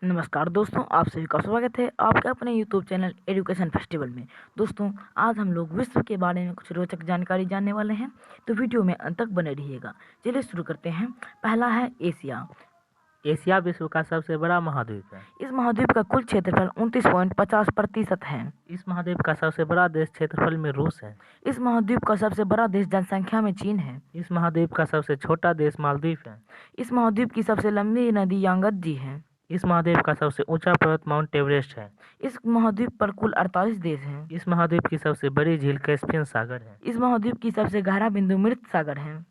नमस्कार दोस्तों, आप सभी का स्वागत है आपके अपने YouTube चैनल एजुकेशन फेस्टिवल में। दोस्तों, आज हम लोग विश्व के बारे में कुछ रोचक जानकारी जानने वाले हैं, तो वीडियो में अंत तक बने रहिएगा। चलिए शुरू करते हैं। पहला है एशिया। एशिया विश्व का सबसे बड़ा महाद्वीप है। इस महाद्वीप का कुल क्षेत्रफल 29.50% है। इस महाद्वीप का सबसे बड़ा देश क्षेत्रफल में रूस है। इस महाद्वीप का सबसे बड़ा देश जनसंख्या में चीन है। इस महाद्वीप का सबसे छोटा देश मालदीव है। इस महाद्वीप की सबसे लंबी नदी यांगत्जी है। इस महाद्वीप का सबसे ऊंचा पर्वत माउंट एवरेस्ट है। इस महाद्वीप पर कुल 48 देश हैं। इस महाद्वीप की सबसे बड़ी झील कैस्पियन सागर है। इस महाद्वीप की सबसे गहरा बिंदु मृत सागर है।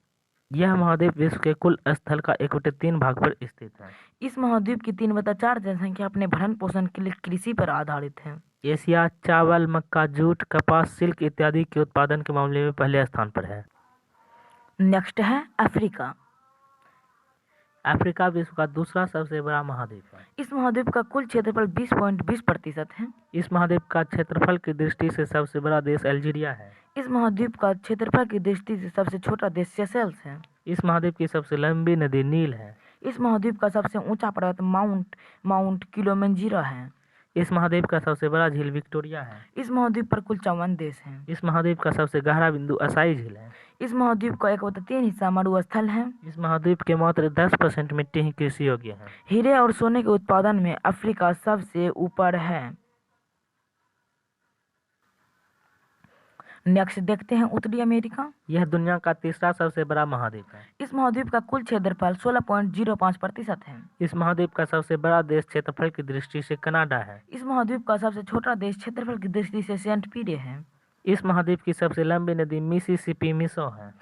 यह महाद्वीप विश्व के कुल स्थल का 1/3 भाग पर स्थित है। इस महाद्वीप की 3/4 जनसंख्या अपने भरण पोषण के लिए कृषि पर आधारित है। एशिया चावल, मक्का, जूट, कपास, सिल्क इत्यादि के उत्पादन के मामले में पहले स्थान पर है। नेक्स्ट है अफ्रीका। अफ्रीका विश्व का दूसरा सबसे बड़ा महाद्वीप है। इस महाद्वीप का कुल क्षेत्रफल 20.20% है। इस महाद्वीप का क्षेत्रफल की दृष्टि से सबसे बड़ा देश अल्जीरिया है। इस महाद्वीप का क्षेत्रफल की दृष्टि से सबसे छोटा देश सेशेल्स है। इस महाद्वीप की सबसे लंबी नदी नील है। इस महाद्वीप का सबसे ऊंचा पर्वत माउंट किलिमंजारो है। इस महाद्वीप का सबसे बड़ा झील विक्टोरिया है। इस महाद्वीप पर कुल 54 देश हैं। इस महाद्वीप का सबसे गहरा बिंदु असाई झील है। इस महाद्वीप का 1/3 हिस्सा मरुस्थल है। इस महाद्वीप के मात्र 10% मिट्टी ही कृषि योग्य है। हीरे और सोने के उत्पादन में अफ्रीका सबसे ऊपर है। नेक्स्ट देखते हैं उत्तरी अमेरिका। यह दुनिया का तीसरा सबसे बड़ा महाद्वीप है। इस महाद्वीप का कुल क्षेत्रफल 16.05% है। इस महाद्वीप का सबसे बड़ा देश क्षेत्रफल की दृष्टि से कनाडा है। इस महाद्वीप का सबसे छोटा देश क्षेत्रफल की दृष्टि से सेंट पीरे है। इस महाद्वीप की सबसे लंबी नदी मिसिसिपी मिसो है।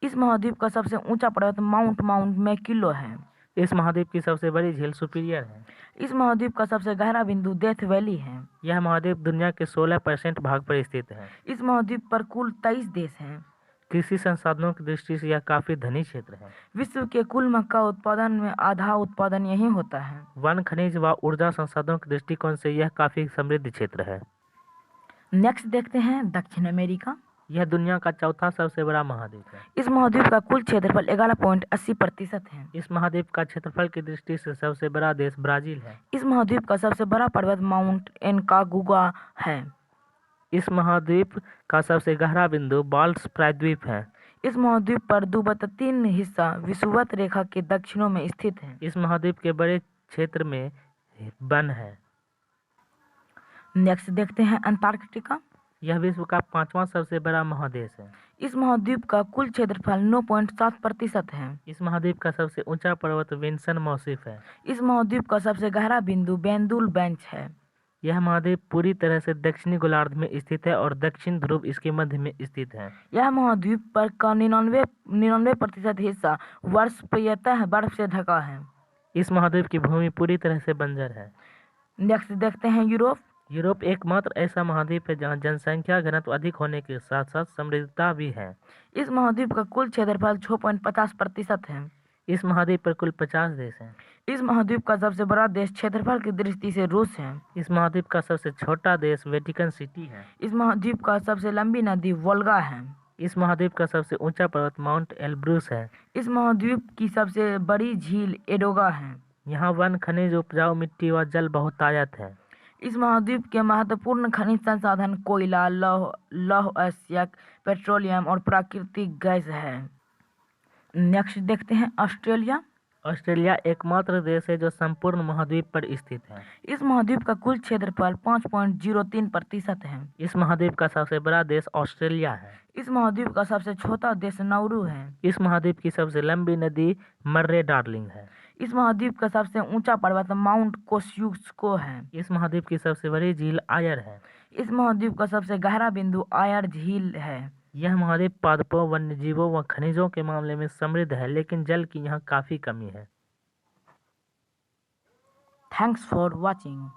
इस महाद्वीप का सबसे ऊंचा पर्वत माउंट मैकिलो है। इस महाद्वीप की सबसे बड़ी झील सुपीरियर है। इस महाद्वीप का सबसे गहरा बिंदु डेथ वैली है। यह महाद्वीप दुनिया के 16% भाग पर स्थित है। इस महाद्वीप पर कुल 23 देश हैं। कृषि संसाधनों की दृष्टि से यह काफी धनी क्षेत्र है। विश्व के कुल मक्का उत्पादन में आधा उत्पादन यहीं होता है। वन, खनिज व ऊर्जा संसाधनों के दृष्टिकोण से यह काफी समृद्ध क्षेत्र है। नेक्स्ट देखते हैं दक्षिण अमेरिका। यह दुनिया का चौथा सबसे बड़ा महाद्वीप है। इस महाद्वीप का कुल क्षेत्रफल 11.80% है। इस महाद्वीप का क्षेत्रफल की दृष्टि से सबसे बड़ा देश ब्राजील है। इस महाद्वीप का सबसे बड़ा पर्वत माउंट एनकागुआ है। इस महाद्वीप का सबसे गहरा बिंदु बाल्ट्स प्रायद्वीप है। इस महाद्वीप पर 2/3 हिस्सा विषुवत रेखा के दक्षिणों में स्थित है। इस महाद्वीप के बड़े क्षेत्र में वन है। नेक्स्ट देखते हैं अंटार्कटिका। यह विश्व का 5वां सबसे बड़ा महादेश है। इस महाद्वीप का कुल क्षेत्रफल 9.7% है। इस महाद्वीप का सबसे ऊंचा पर्वत विंसन मौसिफ है। इस महाद्वीप का सबसे गहरा बिंदु बेंदुल बेंच है। यह महाद्वीप पूरी तरह से दक्षिणी गोलार्ध में स्थित है और दक्षिण ध्रुव इसके मध्य में स्थित है। यह महाद्वीप पर का 99% हिस्सा वर्षप्रियतः बर्फ से ढका है। इस महाद्वीप की भूमि पूरी तरह से बंजर है। नेक्स्ट देखते हैं यूरोप। यूरोप एकमात्र ऐसा महाद्वीप है जहां जनसंख्या घनत्व अधिक होने के साथ साथ समृद्धता भी है। इस महाद्वीप का कुल क्षेत्रफल 6.50% है। इस महाद्वीप पर कुल 50 देश हैं। इस महाद्वीप का सबसे बड़ा देश क्षेत्रफल की दृष्टि से रूस है। इस महाद्वीप का सबसे छोटा देश वेटिकन सिटी है। इस महाद्वीप का सबसे लंबी नदी वोल्गा है। इस महाद्वीप का सबसे ऊंचा पर्वत माउंट एल्ब्रूस है। इस महाद्वीप की सबसे बड़ी झील एडोगा है। यहाँ वन, खनिज, उपजाऊ मिट्टी व जल बहुतायत है। इस महाद्वीप के महत्वपूर्ण खनिज संसाधन कोयला, लौह अयस्क, पेट्रोलियम और प्राकृतिक गैस है। नेक्स्ट देखते हैं ऑस्ट्रेलिया। ऑस्ट्रेलिया एकमात्र देश है जो संपूर्ण महाद्वीप पर स्थित है। इस महाद्वीप का कुल क्षेत्रफल 5.03% है। इस महाद्वीप का सबसे बड़ा देश ऑस्ट्रेलिया है। इस महाद्वीप का सबसे छोटा देश नाउरू है। इस महाद्वीप की सबसे लंबी नदी मर्रे डार्लिंग है। इस महाद्वीप का सबसे ऊंचा पर्वत माउंट कोस्युस्को है। इस महाद्वीप की सबसे बड़ी झील आयर है। इस महाद्वीप का सबसे गहरा बिंदु आयर झील है। यह महाद्वीप पादपों, वन्यजीवों व खनिजों के मामले में समृद्ध है, लेकिन जल की यहाँ काफी कमी है। Thanks for watching.